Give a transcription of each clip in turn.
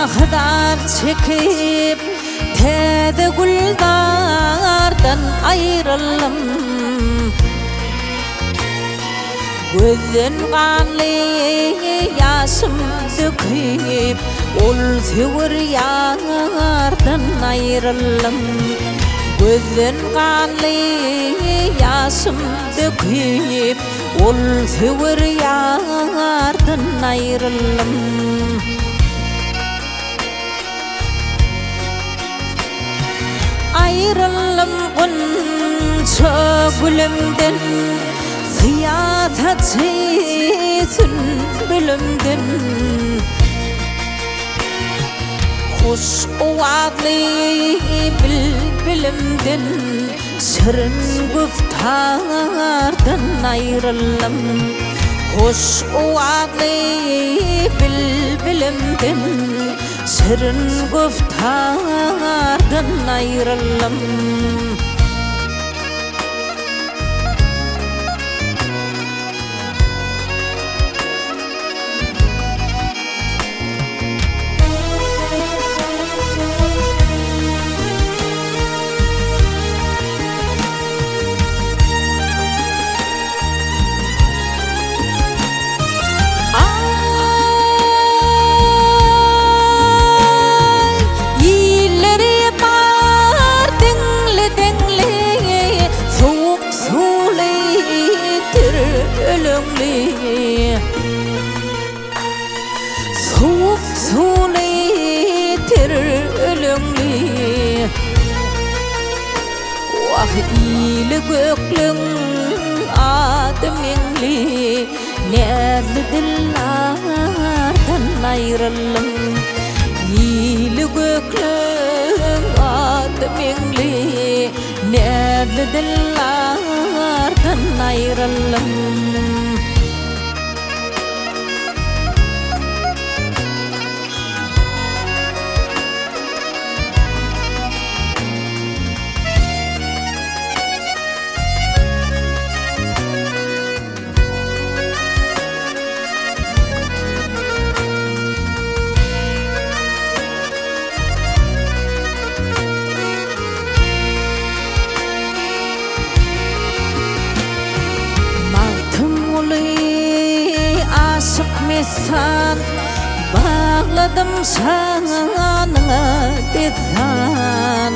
Bağdar çekip tede guldardan ayrılım Gözün kanlı yaşım döküp ol sevir yardan ayrılım Gözün kanlı yaşım döküp ol sevir yardan ayrılım Ayrılım bunca gülümden Ziyadet etsin bilimden Hoş ovadlı bilimden Şirin güftardan ayrılım Hoş ovadlı bilimden Şirin güftardan ayrılım Soğuk sunetir ölümlü Vah iyili göklün adminli Nerli dillardan ayrılım İyili göklün adminli Nerli dillardan ayrılım Aşıkmışsan bağladım sana dizan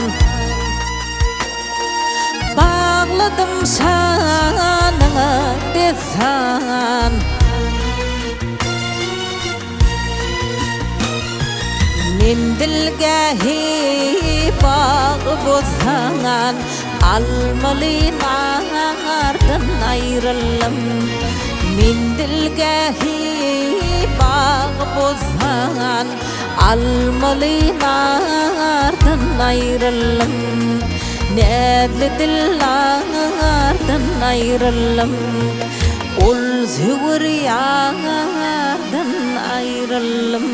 Bağladım sana dizan Mendilgahi bağ bozan Almalı nardan ayrılım Mendilgahi bağ bozan Almalı nardan ayrılım Nerli dillardan ayrılım Ol sevir yardan ayrılım